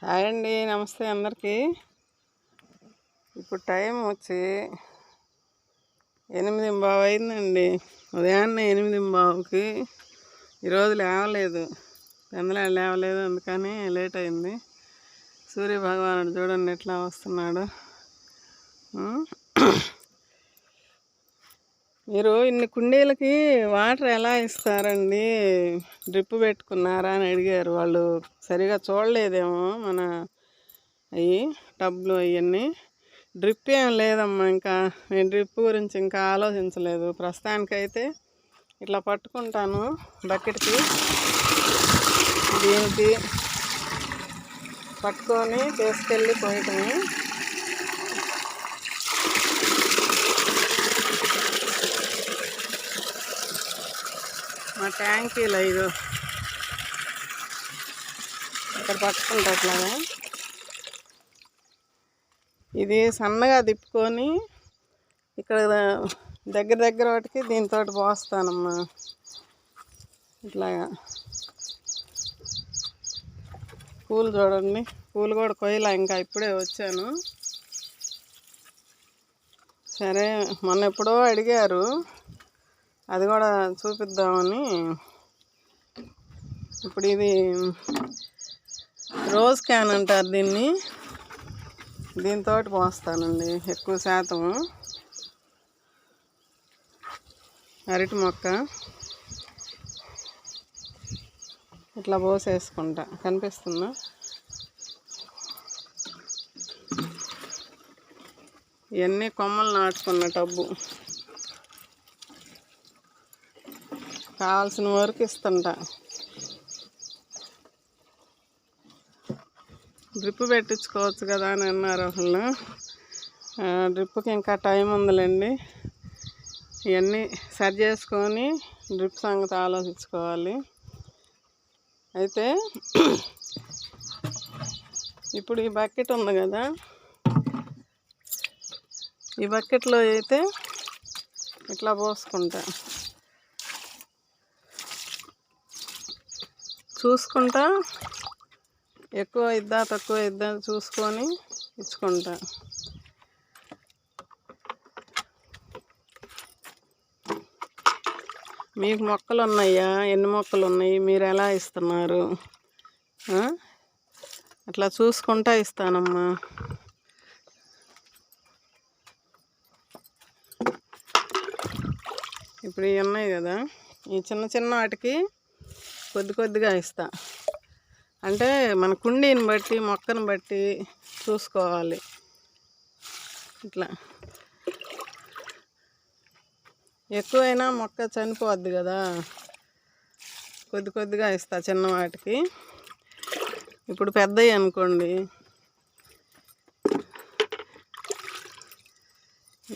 Hi అండి, నమస్తే అందరికీ. ఇప్పుడు టైం వచ్చి 8:15 అయిందండి. ఉదయాన్నే 8:15కి ఈరోజు లేవలేదు, లేవలేదు, అందుకని లేట్ అయింది. సూర్యభగవానుడు చూడండి ఎట్లా వస్తున్నాడు. మీరు ఇన్ని కుండీలకి వాటర్ ఎలా ఇస్తారండి, డ్రిప్ పెట్టుకున్నారా అని అడిగారు. వాళ్ళు సరిగా చూడలేదేమో మన అవి టబ్లు అవన్నీ. డ్రిప్ ఏం లేదమ్మా, ఇంకా నేను డ్రిప్ గురించి ఇంకా ఆలోచించలేదు. ప్రస్తుతానికైతే ఇట్లా పట్టుకుంటాను బకెట్కి, దీనికి పట్టుకొని తీసుకెళ్ళి పోయటమే. మా ట్యాంకీలో ఇది ఇక్కడ పట్టుకుంటా అట్లాగా. ఇది సన్నగా తిప్పుకొని ఇక్కడ దగ్గర వాటికి దీంతో పోస్తానమ్మా. ఇట్లాగా పూలు చూడండి, పూలు కూడా కొయ్యలా, ఇంకా ఇప్పుడే వచ్చాను. సరే, మొన్న ఎప్పుడో అడిగారు, అది కూడా చూపిద్దామని. ఇప్పుడు ఇది రోజ్ క్యాన్ అంటారు దీన్ని, దీంతో పోస్తానండి ఎక్కువ శాతం. అరటి మొక్క ఇట్లా పోసేసుకుంటా, కనిపిస్తుందా? ఇవన్నీ కొమ్మలు నాటుకున్న టబ్బు, కావాల్సిన వరకు ఇస్తుంటా. డ్రిప్ పెట్టించుకోవచ్చు కదా అని అన్నారు ఒకళ్ళు. డ్రిప్కి ఇంకా టైం ఉందిలేండి, ఇవన్నీ సరి చేసుకొని డ్రిప్ సంగతి ఆలోచించుకోవాలి. అయితే ఇప్పుడు ఈ బకెట్ ఉంది కదా, ఈ బకెట్లో అయితే ఇట్లా పోసుకుంటా, చూసుకుంటా, ఎక్కువ ఇద్దా తక్కువ ఇద్దా చూసుకొని ఇచ్చుకుంటా. మీకు మొక్కలు ఉన్నాయా? ఎన్ని మొక్కలు ఉన్నాయి? మీరు ఎలా ఇస్తున్నారు? అట్లా చూసుకుంటా ఇస్తానమ్మా. ఇప్పుడు ఇవి ఉన్నాయి కదా, ఈ చిన్న వాటికి కొద్దిగా ఇస్తా. అంటే మన కుండీని బట్టి మొక్కను బట్టి చూసుకోవాలి. ఇట్లా ఎక్కువైనా మొక్క చనిపోద్ది కదా, కొద్దిగా ఇస్తా చిన్న వాటికి. ఇప్పుడు పెద్దవి అనుకోండి,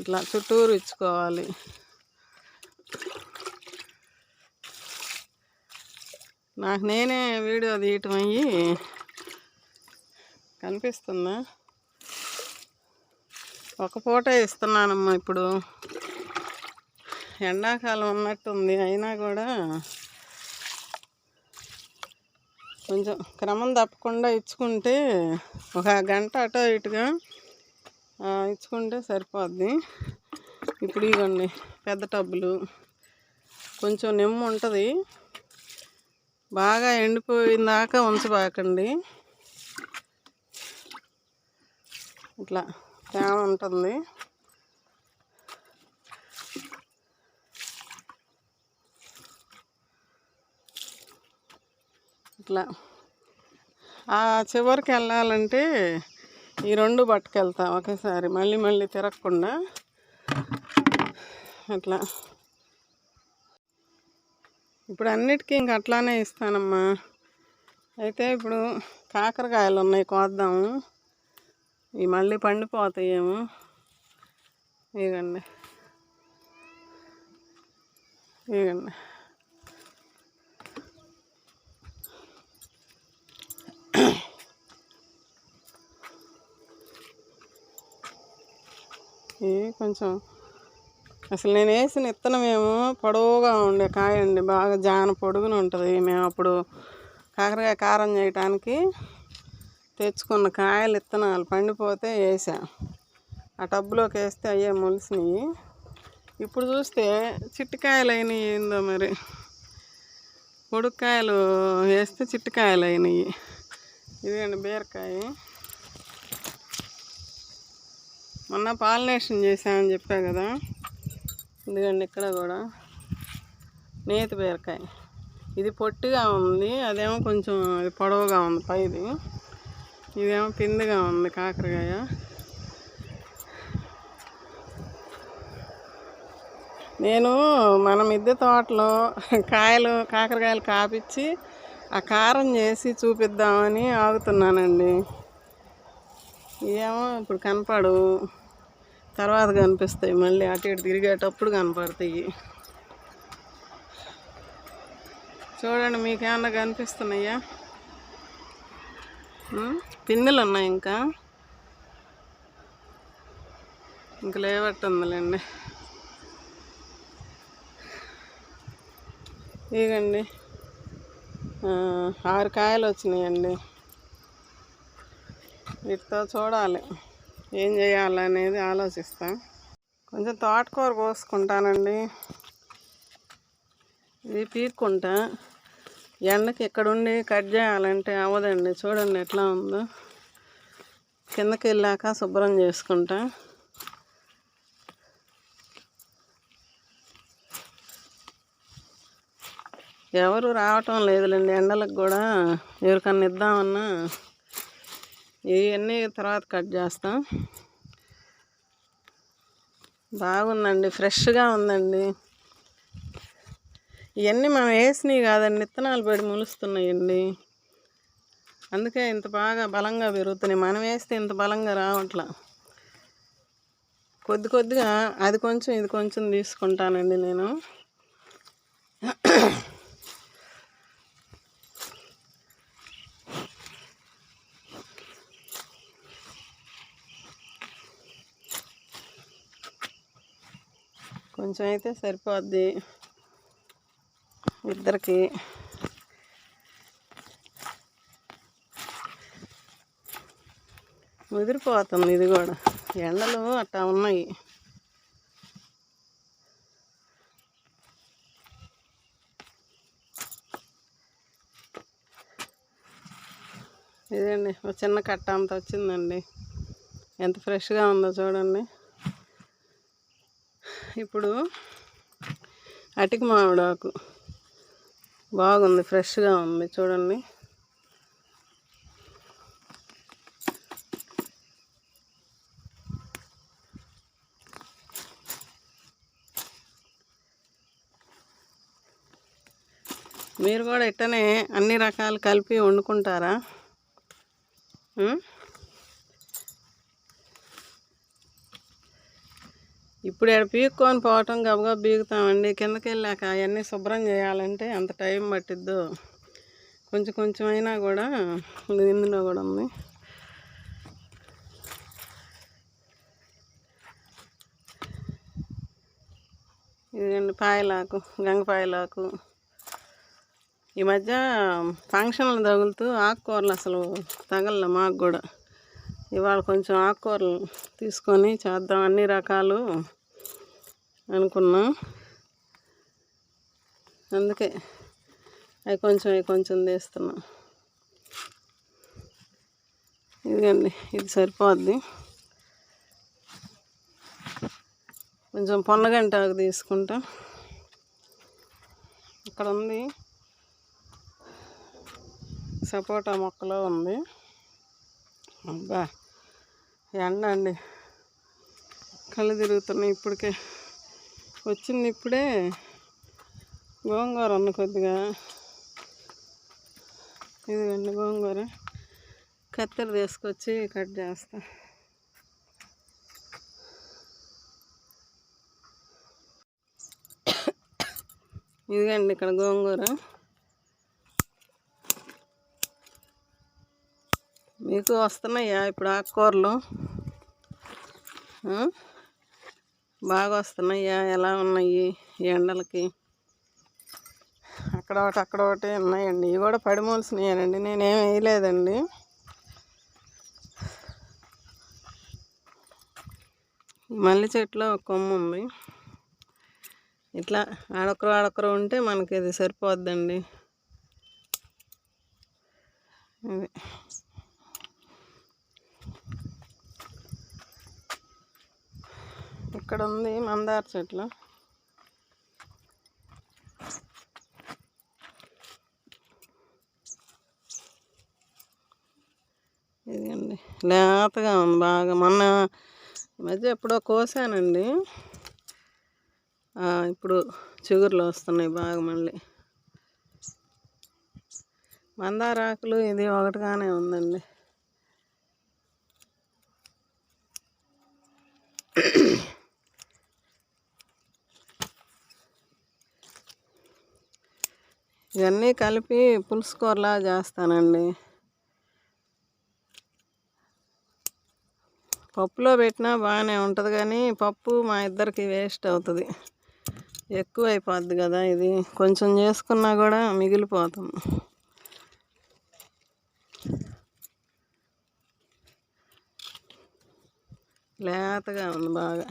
ఇట్లా చుట్టూరు ఇచ్చుకోవాలి. నాకు నేనే వీడియో తీయటం అయ్యి కనిపిస్తుందా? ఒక పూట ఇస్తున్నానమ్మా. ఇప్పుడు ఎండాకాలం ఉన్నట్టుంది, అయినా కూడా కొంచెం క్రమం తప్పకుండా ఇచ్చుకుంటే, ఒక గంట అటో ఇటుగా ఇచ్చుకుంటే సరిపోద్ది. ఇప్పుడు ఇవ్వండి పెద్ద టబ్బులు, కొంచెం నిమ్ము ఉంటుంది, బాగా ఎండిపోయిన దాకా ఉంచబాకండి. ఇట్లా తేమ ఉంటుంది. ఇట్లా చివరికి వెళ్ళాలంటే ఈ రెండు పట్టుకెళ్తా ఒకేసారి, మళ్ళీ తిరగకుండా. అట్లా ఇప్పుడు అన్నిటికీ ఇంక అట్లానే ఇస్తానమ్మా. అయితే ఇప్పుడు కాకరకాయలు ఉన్నాయి, కోద్దాము. ఇవి మళ్ళీ పండిపోతాయేమో. ఇవ్వండి ఇవి కొంచెం, అసలు నేను వేసిన విత్తనమేమో పొడవుగా ఉండే కాయ అండి, బాగా జాన పొడుగున ఉంటుంది. మేము అప్పుడు కాకరకాయ కారం చేయటానికి తెచ్చుకున్న కాయలు విత్తనాలు పండిపోతే వేసా. ఆ టబ్లోకి వేస్తే అయ్యే మొలిసినాయి. ఇప్పుడు చూస్తే చిట్టికాయలు అయినాయి. ఏందో మరి పొడుక్కాయలు వేస్తే చిట్టికాయలు అయినాయి. ఇదేంటి బీరకాయ. మొన్న పాలినేషన్ చేశామని చెప్పా కదా. ఇదిగండి ఇక్కడ కూడా నేతి బీరకాయ. ఇది పొట్టిగా ఉంది, అదేమో కొంచెం పొడవుగా ఉంది పైది. ఇదేమో పిందిగా ఉంది కాకరకాయ. నేను మన మిద్దె తోటలో కాకరకాయలు కాపిచ్చి ఆ కారం చేసి చూపిద్దామని ఆగుతున్నానండి. ఏమో ఇప్పుడు కనపడు, తర్వాత కనిపిస్తాయి. మళ్ళీ అటు ఇటు తిరిగేటప్పుడు కనపడతాయి. చూడండి, మీకేమన్నా కనిపిస్తున్నాయా? పిందెలు ఉన్నాయి, ఇంకా లేవట్టుందిలేండి. ఇదిగండి 6 కాయలు వచ్చినాయండి. వీటితో చూడాలి ఏం చేయాలనేది ఆలోచిస్తా. కొంచెం తోటకూర కోసుకుంటానండి. ఇది పీక్కుంటా. ఎండకి ఇక్కడుండి కట్ చేయాలంటే అవ్వదండి. చూడండి ఎట్లా ఉందో. కిందకి వెళ్ళాక శుభ్రం చేసుకుంటా. ఎవరు రావటం లేదులేండి ఎండలకు కూడా. ఎవరికన్నా ఇద్దామన్నా ఇవన్నీ తర్వాత కట్ చేస్తాం. బాగుందండి, ఫ్రెష్గా ఉందండి. ఇవన్నీ మనం వేసినవి కాదండి, విత్తనాలు పడి మొలుస్తున్నాయండి. అందుకే ఇంత బాగా బలంగా పెరుగుతున్నాయి. మనం వేస్తే ఇంత బలంగా రావట్లా. కొద్దిగా అది కొంచెం ఇది కొంచెం తీసుకుంటానండి నేను. కొంచెం అయితే సరిపోద్ది ఇద్దరికి. ముదిరిపోతుంది ఇది కూడా, ఎండలు అట్టా ఉన్నాయి. ఇదండి ఒక చిన్న కట్ట అంత వచ్చిందండి. ఎంత ఫ్రెష్గా ఉందో చూడండి. ఇప్పుడు అటిక మామిడాకు బాగుంది, ఫ్రెష్గా ఉంది చూడండి. మీరు కూడా ఇట్టనే అన్ని రకాలు కలిపి వండుకుంటారా? ఇప్పుడు ఇక్కడ పీక్కొని పోవటం గబగబా పీకుతామండి. కిందకి వెళ్ళాక అవన్నీ శుభ్రం చేయాలంటే అంత టైం పట్టిద్దు. కొంచెం అయినా కూడా ఇందులో కూడా ఉంది. ఇదండి పాయలాకు, గంగపాయలాకు. ఈ మధ్య ఫంక్షన్లు తగులుతూ ఆకుకూరలు అసలు తగల మాకు కూడా. ఇవాళ కొంచెం ఆకుకూరలు తీసుకొని చేద్దాం అన్ని రకాలు అనుకున్నాం. అందుకే అవి కొంచెం తీస్తున్నాం. ఇదిగండి ఇది సరిపోద్ది. కొంచెం పొన్నగంటాకు తీసుకుంటా. ఇక్కడ ఉంది, సపోటా మొక్కలో ఉంది. అబ్బా ఎండ అండి, కళ్ళు తిరుగుతున్నాయి. ఇప్పటికే వచ్చింది. ఇప్పుడే గోంగూర ఉంది కొద్దిగా. ఇదిగండి గోంగూర. కత్తెర తీసుకొచ్చి కట్ చేస్తా. ఇదిగండి ఇక్కడ గోంగూర. మీకు వస్తున్నాయా ఇప్పుడు ఆకుకూరలు? బాగా వస్తున్నాయా? ఎలా ఉన్నాయి ఎండలకి? అక్కడ ఒకటి ఉన్నాయండి. ఇవి కూడా పడిమోల్సినాయానండి, నేనేం వేయలేదండి. మల్లె చెట్టులో ఒక కొమ్మ ఉంది. ఇట్లా ఆడొకరు ఉంటే మనకి ఇది సరిపోద్దండి. ఇది ఇక్కడ ఉంది మందార చెట్లు. ఇదండి లేతగా ఉంది బాగా. మొన్న ఈ మధ్య ఎప్పుడో కోసానండి, ఇప్పుడు చిగురులు వస్తున్నాయి బాగా మళ్ళీ. మందార ఆకులు ఇది ఒకటిగానే ఉందండి. ఇవన్నీ కలిపి పులుసు కూరలా చేస్తానండి. పప్పులో పెట్టినా బాగానే ఉంటుంది, కానీ పప్పు మా ఇద్దరికి వేస్ట్ అవుతుంది, ఎక్కువ అయిపోద్ది కదా. ఇది కొంచెం చేసుకున్నా కూడా మిగిలిపోతుంది. లేతగా ఉంది బాగా.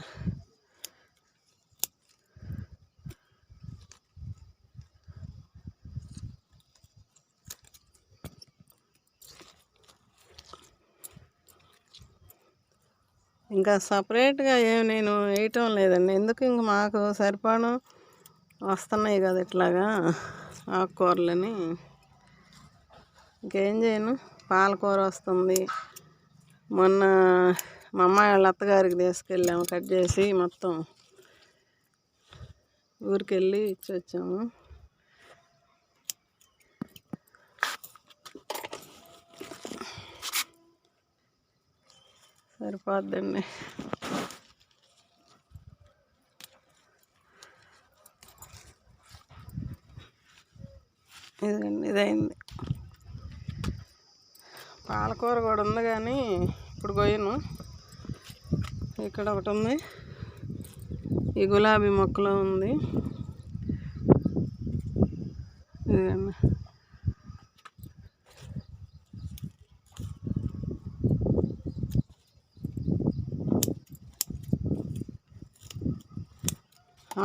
ఇంకా సపరేట్గా ఏమి నేను వేయటం లేదండి, ఎందుకు ఇంక మాకు సరిపడం వస్తున్నాయి కదా ఇట్లాగా ఆకుకూరలని. ఇంకేం చేయను. పాలకూర వస్తుంది. మొన్న మా అమ్మాయి వాళ్ళ అత్తగారికి తీసుకెళ్ళాము, కట్ చేసి మొత్తం ఊరికెళ్ళి ఇచ్చి వచ్చాము. సరిపోద్దండి. ఇదండి ఇదైంది. పాలకూర కూడా ఉంది కానీ ఇప్పుడు కొయ్యను. ఇక్కడ ఒకటి ఉంది, ఈ గులాబీ మొక్కలో ఉంది. ఇదండి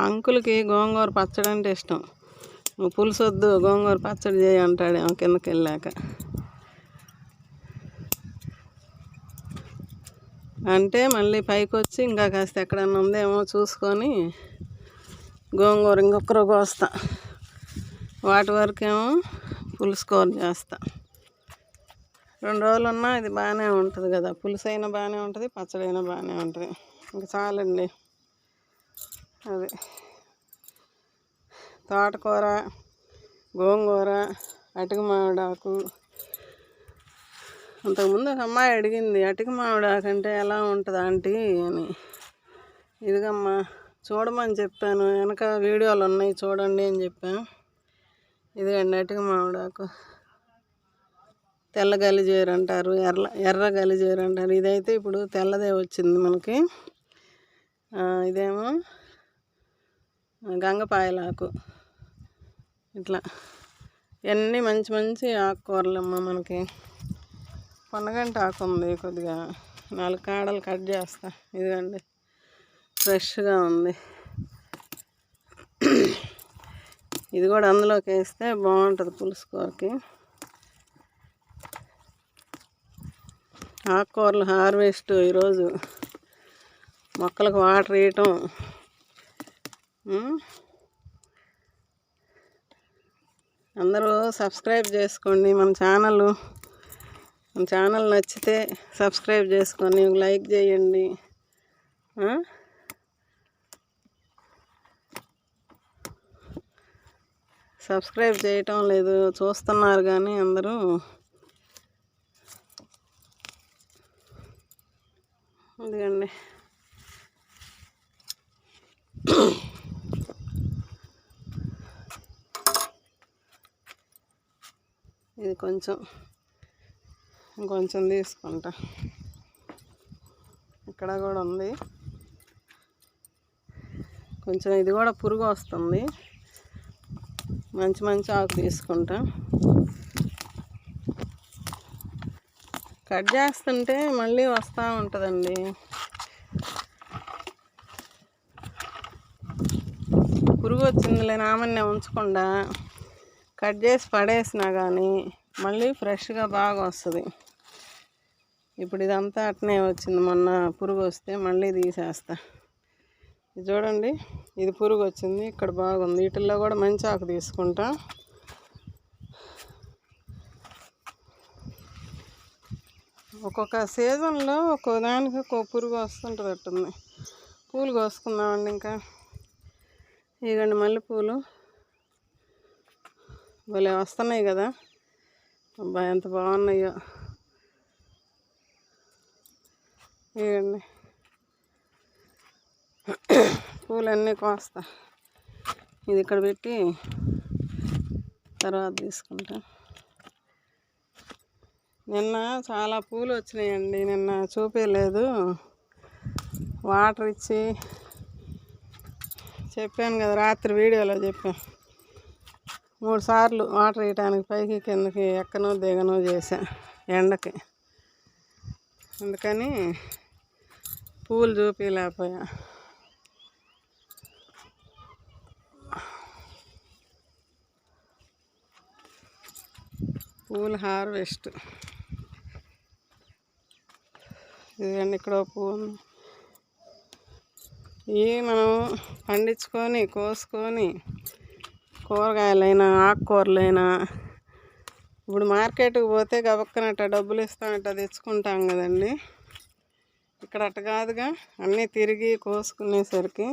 అంకుల్కి గోంగూర పచ్చడి అంటే ఇష్టం. పులుసు వద్దు, గోంగూర పచ్చడి చేయి అంటాడేమో కిందకి వెళ్ళాక. అంటే మళ్ళీ పైకి వచ్చి ఇంకా కాస్త ఎక్కడన్నా ఉందేమో చూసుకొని గోంగూర ఇంకొకరు కోస్తా, వాటి వరకేమో పులుసు కూర చేస్తా. 2 రోజులు ఉన్నా ఇది బాగానే ఉంటుంది కదా, పులుసు అయినా బాగానే ఉంటుంది, పచ్చడి అయినా బాగానే ఉంటుంది. ఇంకా చాలండి. అది తోటకూర, గోంగూర, అటిక మామిడాకు. అంతకుముందు ఒక అమ్మాయి అడిగింది, అటిక మామిడాకు అంటే ఎలా ఉంటుంది ఆంటీ అని. ఇదిగమ్మా చూడమని చెప్పాను, వెనక వీడియోలు ఉన్నాయి చూడండి అని చెప్పాను. ఇదిగండి అటిక మామిడాకు. తెల్ల గలిజేరు అంటారు, ఎర్ర గలిజేరు అంటారు. ఇదైతే ఇప్పుడు తెల్లదే వచ్చింది మనకి. ఇదేమో గంగపాయలాకు. ఇట్లా ఇవన్నీ మంచి మంచి ఆకుకూరలమ్మ మనకి. పొన్నగంటి ఆకు ఉంది, కొద్దిగా 4 కాడలు కట్ చేస్తా. ఇదిగండి ఫ్రెష్గా ఉంది. ఇది కూడా అందులోకి వేస్తే బాగుంటుంది పులుసు కూరకి. ఆకుకూరలు హార్వెస్ట్ ఈరోజు. మొక్కలకు వాటర్ వేయటం. అందరూ సబ్స్క్రైబ్ చేసుకోండి మన ఛానల్ నచ్చితే సబ్స్క్రైబ్ చేసుకొని లైక్ చేయండి. సబ్స్క్రైబ్ చేయటం లేదు, చూస్తున్నారు కానీ అందరూ. ఇదిగండి ఇది ఇంకొంచెం తీసుకుంటా. ఇక్కడ కూడా ఉంది కొంచెం, ఇది కూడా పురుగు వస్తుంది. మంచి ఆకు తీసుకుంటా. కట్ చేస్తుంటే మళ్ళీ వస్తూ ఉంటుందండి. వచ్చిందిలే నామన్నే ఉంచకుండా కట్ చేసి పడేసినా కానీ మళ్ళీ ఫ్రెష్గా బాగా వస్తుంది. ఇప్పుడు ఇదంతా అట్నే వచ్చింది, మొన్న పురుగు వస్తే మళ్ళీ తీసేస్తా. ఇది చూడండి, ఇది పురుగు వచ్చింది, ఇక్కడ బాగుంది. వీటిల్లో కూడా మంచి ఆకు తీసుకుంటా. ఒక్కొక్క సీజన్లో ఒక్కో దానికి ఒక్కో పురుగు వస్తుంటుంది అట్టుంది. పూలు కోసుకుందామండి. ఇంకా ఇగండి మల్లెపూలు భలే వస్తున్నాయి కదా, అబ్బా ఎంత బాగున్నాయో. ఇగండి పూలన్నీ కోస్తా. ఇది ఇక్కడ పెట్టి తర్వాత తీసుకుంటా. నిన్న చాలా పూలు వచ్చినాయండి, నిన్న చూపించలేదు. వాటర్ ఇచ్చి చెప్పాను కదా, రాత్రి వీడియోలో చెప్పాను. 3 సార్లు వాటర్ వేయటానికి పైకి కిందకి ఎక్కనో దిగనో చేశా ఎండకి. అందుకని పూలు చూపించలేకపోయా. పూలు హార్వెస్ట్. ఇదిగండి ఇక్కడ పువ్వు. ఇవి మనం పండించుకొని కోసుకొని కూరగాయలైనా ఆకుకూరలైనా ఇప్పుడు మార్కెట్కి పోతే గబక్కనట్ట డబ్బులు ఇస్తానట్ట తెచ్చుకుంటాం కదండి. ఇక్కడ అట్ట కాదుగా, అన్నీ తిరిగి కోసుకునేసరికి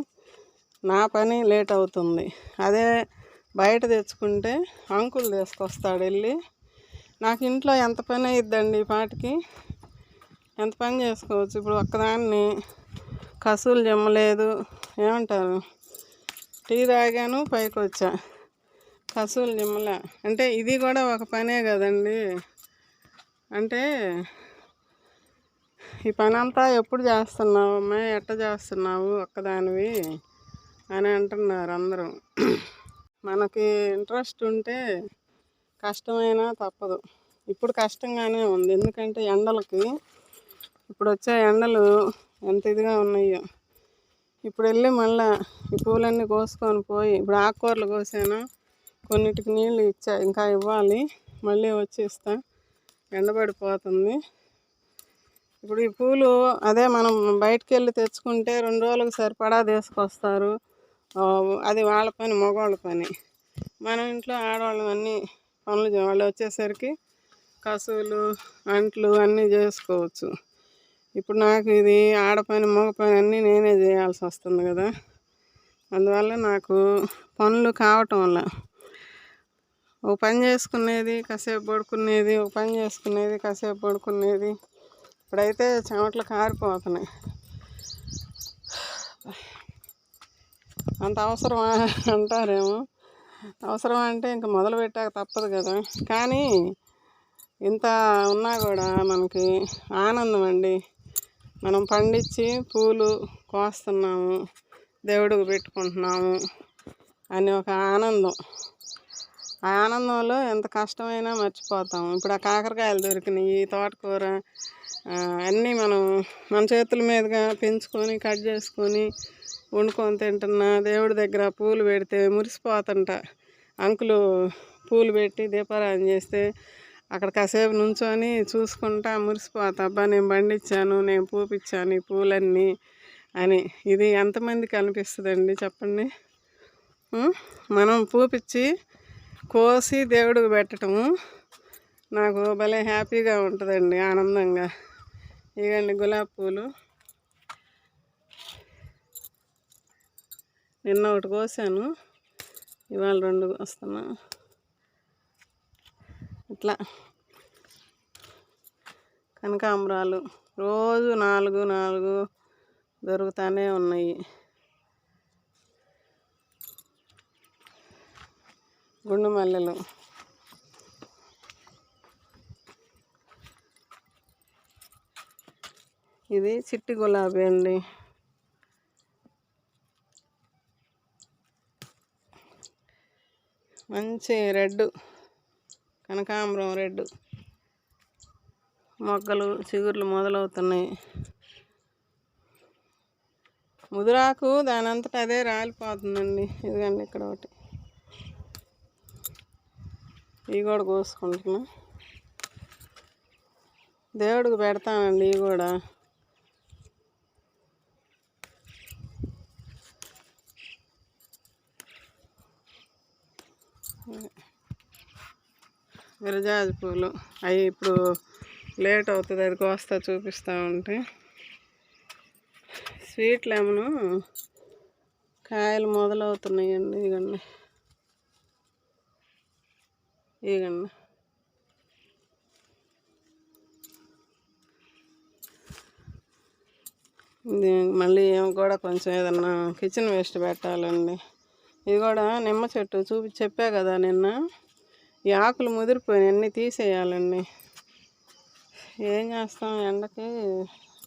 నా పని లేట్ అవుతుంది. అదే బయట తెచ్చుకుంటే అంకుల్ తీసుకొస్తాడు వెళ్ళి. నాకు ఇంట్లో ఎంత పని అయిద్దండి, పాటికి ఎంత పని చేసుకోవచ్చు. ఇప్పుడు ఒక్కదాన్ని కసులు జమ్మలేదు, ఏమంటారు, టీ తాగాను పైకి వచ్చా, కసులు జిమ్మలే. అంటే ఇది కూడా ఒక పనే కదండి. అంటే ఈ పని అంతా ఎప్పుడు చేస్తున్నావు అమ్మాయి, ఎట్ట చేస్తున్నావు ఒక్కదానివి అని అంటున్నారు అందరూ. మనకి ఇంట్రెస్ట్ ఉంటే కష్టమైనా తప్పదు. ఇప్పుడు కష్టంగానే ఉంది, ఎందుకంటే ఎండలకి ఇప్పుడు వచ్చే ఎండలు ఎంత ఇదిగా ఉన్నాయో. ఇప్పుడు వెళ్ళి మళ్ళీ ఈ పూలన్నీ కోసుకొని పోయి, ఇప్పుడు ఆకుకూరలు కోసాను, కొన్నిటికి నీళ్ళు ఇచ్చా, ఇంకా ఇవ్వాలి, మళ్ళీ వచ్చి ఇస్తా. ఎండబడిపోతుంది. ఇప్పుడు ఈ పూలు అదే మనం బయటికి వెళ్ళి తెచ్చుకుంటే 2 రోజులకు సరిపడా తీసుకొస్తారు. అది వాళ్ళ పని, మగవాళ్ళ పని. మనం ఇంట్లో ఆడవాళ్ళం అన్నీ పనులు వాళ్ళు వచ్చేసరికి కసువులు అంట్లు అన్నీ చేసుకోవచ్చు. ఇప్పుడు నాకు ఇది ఆడపని మగ పని అన్నీ నేనే చేయాల్సి వస్తుంది కదా. అందువల్ల నాకు పనులు కావటం వల్ల ఒక పని చేసుకునేది కాసేపు పడుకునేది, ఒక పని చేసుకునేది కాసేపు పడుకునేది. ఇప్పుడైతే చెమటలు కారిపోతున్నాయి. అంత అవసరమా అంటారేమో. అవసరం అంటే ఇంక మొదలు పెట్టాక తప్పదు కదా. కానీ ఇంత ఉన్నా కూడా మనకి ఆనందం అండి. మనం పండించి పూలు కోస్తున్నాము, దేవుడికి పెట్టుకుంటున్నాము అని ఒక ఆనందం. ఆ ఆనందంలో ఎంత కష్టమైనా మర్చిపోతాము. ఇప్పుడు ఆ కాకరకాయలు దొరికినాయి, తోటకూర అన్నీ మనం మన చేతుల మీదుగా పెంచుకొని కట్ చేసుకొని వండుకొని తింటున్నా. దేవుడి దగ్గర పూలు పెడితే మురిసిపోతుంట. అంకులు పూలు పెట్టి దీపారాధన చేస్తే అక్కడ కాసేపు నుంచొని చూసుకుంటా మురిసిపోతా. అబ్బా నేను పండించాను, నేను పూపించాను ఈ పూలన్నీ అని. ఇది ఎంతమందికి అనిపిస్తుందండి చెప్పండి. మనం పూపించి కోసి దేవుడికి పెట్టడము నాకు భలే హ్యాపీగా ఉంటుందండి, ఆనందంగా. ఇవ్వండి గులాబీ పూలు. నిన్న ఒకటి కోసాను, ఇవాళ 2 వస్తున్నా. ఇట్లా కనకాంబరాలు రోజు 4 దొరుకుతూనే ఉన్నాయి. గుండు మల్లెలు, ఇది చిట్టి గులాబీ అండి. మంచి రెడ్ కనకాంబరం, రెడ్ మొగ్గలు చిగుర్లు మొదలవుతున్నాయి. ముదురాకు దాని అంతటా అదే రాలిపోతుందండి. ఇదిగండి ఇక్కడ ఒకటి, ఇవి కూడా కోసుకుంటున్నా. దేవుడికి పెడతానండి ఇవి కూడా. విరజాజి పూలు అవి ఇప్పుడు లేట్ అవుతుంది, అది కోస్తా చూపిస్తూ ఉంటే. స్వీట్ లెమను కాయలు మొదలవుతున్నాయండి. ఇగండి ఇగండి మళ్ళీ ఏమి కూడా కొంచెం ఏదన్నా కిచెన్ వేస్ట్ పెట్టాలండి. ఇది కూడా నిమ్మ చెట్టు చెప్పా కదా నిన్న, ఈ ఆకులు ముదిరిపోయినాయి, అన్నీ తీసేయాలండి. ఏం చేస్తాం ఎండకి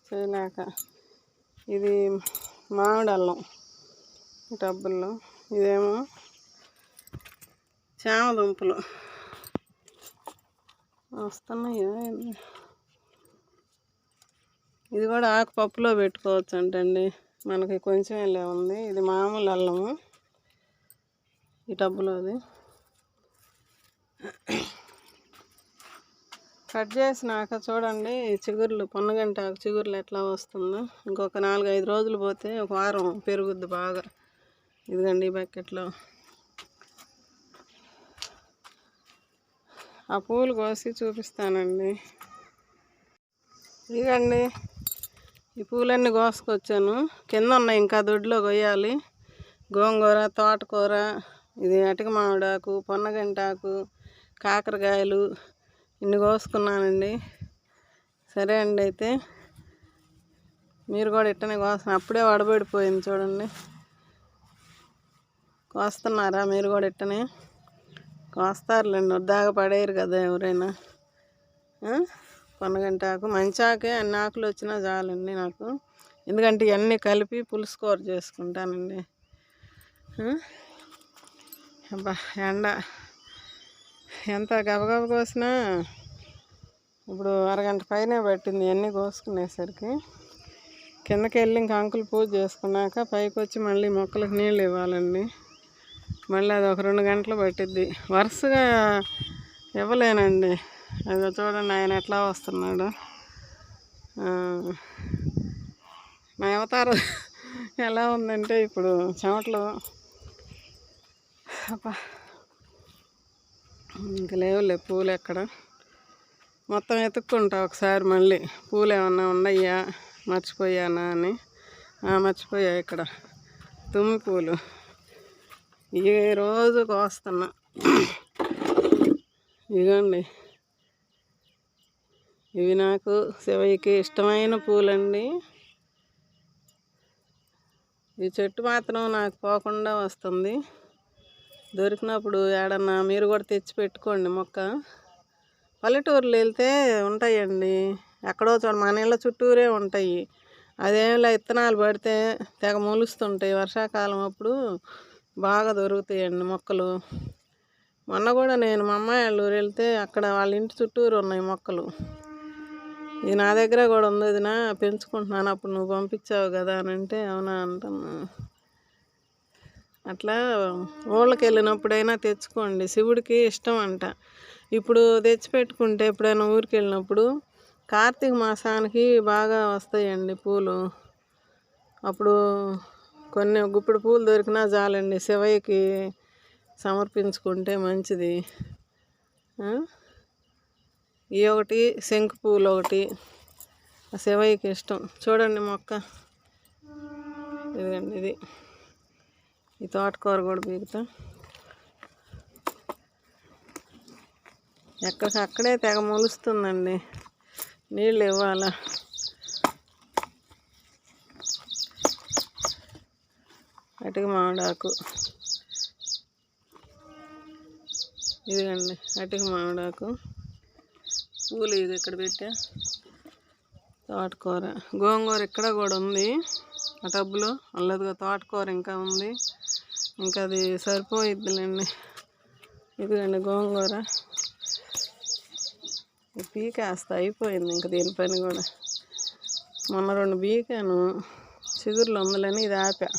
చేయలేక. ఇది మామిడి అల్లం టబ్బుల్లో, ఇదేమో చామదుంపలు వస్తున్నాయి. ఇది కూడా ఆకు పప్పులో పెట్టుకోవచ్చు అంటండి, మనకి కొంచెం వెళ్ళే ఉంది. ఇది మామూలు అల్లము ఈ టబ్బులోది. కట్ చేసినాక చూడండి చిగుర్లు, పొన్నగంట చిగుర్లు ఎట్లా వస్తుందో. ఇంకొక 4-5 రోజులు పోతే ఒక వారం పెరుగుద్ది బాగా. ఇదిగండి బకెట్లో ఆ పూలు కోసి చూపిస్తానండి. ఇదిగండి ఈ పూలన్నీ కోసుకొచ్చాను. కింద ఉన్నాయి, ఇంకా దొడ్లో కొయ్యాలి. గోంగూర, తోటకూర, ఇది అటిక మామిడాకు, పొన్నగంటాకు, కాకరకాయలు ఇన్ని కోసుకున్నానండి. సరే అండి, అయితే మీరు కూడా ఇట్టనే అప్పుడే వడబడిపోయింది చూడండి. కోస్తున్నారా మీరు కూడా ఇట్టనే? కోస్తారులేండి, వద్దాక పడేయరు కదా ఎవరైనా. పొన్నగంటాకు మంచి ఆకే, అన్ని ఆకులు వచ్చినా చాలండి నాకు, ఎందుకంటే ఇవన్నీ కలిపి పులుసు కూర చేసుకుంటానండి. అబ్బా ఎండ ఎంత గబగబ కోసినా ఇప్పుడు అరగంట పైనే పట్టింది ఇవన్నీ కోసుకునేసరికి. కిందకి వెళ్ళి ఇంకా అంకులు పూజ చేసుకున్నాక పైకి వచ్చి మళ్ళీ మొక్కలకు నీళ్ళు ఇవ్వాలండి. మళ్ళీ అది ఒక 2 గంటలు పట్టిద్ది. వరుసగా ఇవ్వలేనండి. అదో చూడండి ఆయన ఎట్లా వస్తున్నాడు. నా అవతారం ఎలా ఉందంటే ఇప్పుడు చెమటలు అబ్బా ఇంకా లేవులే పూలు ఎక్కడ. మొత్తం ఎత్తుక్కుంటా ఒకసారి మళ్ళీ పూలు ఏమన్నా ఉన్నాయా, మర్చిపోయానా అని. మర్చిపోయా, ఇక్కడ తుమ్మి పూలు ఏ రోజు కోస్తున్నా. ఇదిగోండి ఇవి నాకు శివయ్యకి ఇష్టమైన పూలండి. ఈ చెట్టు మాత్రం నాకు పోకుండా వస్తుంది. దొరికినప్పుడు ఏడన్నా మీరు కూడా తెచ్చి పెట్టుకోండి మొక్క. పల్లెటూరులో వెళ్తే ఉంటాయండి, ఎక్కడో చూడ మన ఇళ్ళ చుట్టూరే ఉంటాయి. అదేమిలా విత్తనాలు పడితే తెగ మొలుస్తుంటాయి. వర్షాకాలం అప్పుడు బాగా దొరుకుతాయండి మొక్కలు. మొన్న కూడా నేను మా అమ్మాయి వాళ్ళ ఊరు వెళ్తే అక్కడ వాళ్ళ ఇంటి చుట్టూరు ఉన్నాయి మొక్కలు. ఇది నా దగ్గర కూడా ఉంది, ఇది నా పెంచుకుంటున్నాను, అప్పుడు నువ్వు పంపించావు కదా అని అంటే అవునా అంటున్నా. అట్లా ఊళ్ళకి వెళ్ళినప్పుడైనా తెచ్చుకోండి, శివుడికి ఇష్టం అంట. ఇప్పుడు తెచ్చిపెట్టుకుంటే ఎప్పుడైనా ఊరికి వెళ్ళినప్పుడు కార్తీక మాసానికి బాగా వస్తాయండి పూలు. అప్పుడు కొన్ని గుప్పిడి పూలు దొరికినా చాలండి, శివయ్యకి సమర్పించుకుంటే మంచిది. ఈ ఒకటి శంకు పూలు ఒకటి శివయ్యకి ఇష్టం. చూడండి మొక్క ఇదిగండి, ఇది ఈ తోటకూర కూడా పీకుతా. ఎక్కడికక్కడే తెగ మొలుస్తుందండి, నీళ్ళు ఇవ్వాలా. అటిక మామిడాకు, ఇదిగండి అటిక మామిడాకు పూలు, ఇది ఇక్కడ పెట్టా. తోటకూర, గోంగూర ఇక్కడ కూడా ఉంది ఆ టబ్బులో, అల్లదిగా తోటకూర ఇంకా ఉంది, ఇంకా అది సరిపోయిద్దిలేండి. ఇదిగండి గోంగూర, పీకేస్తా అయిపోయింది ఇంకా దీని పని కూడా. మొన్న 2 బీకాను, చిగురులు ఉందని ఇది ఆపా.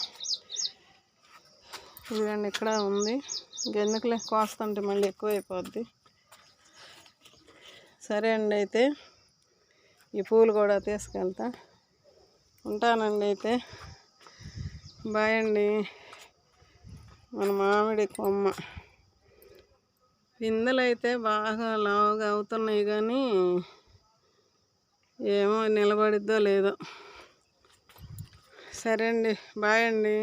ఇదిగండి ఇక్కడ ఉంది. ఇంకెందుకులే కోస్తుంటే మళ్ళీ ఎక్కువైపోద్ది. సరే అండి, అయితే ఈ పూలు కూడా తీసుకెళ్తా. ఉంటానండి అయితే. బాయ్ అండి. మన మామిడి కొమ్మ పిందెలు అయితే బాగా లావుగా అవుతున్నాయి, కానీ ఏమో నిలబడిద్దో లేదో. సరే అండి, బాయ్ అండి.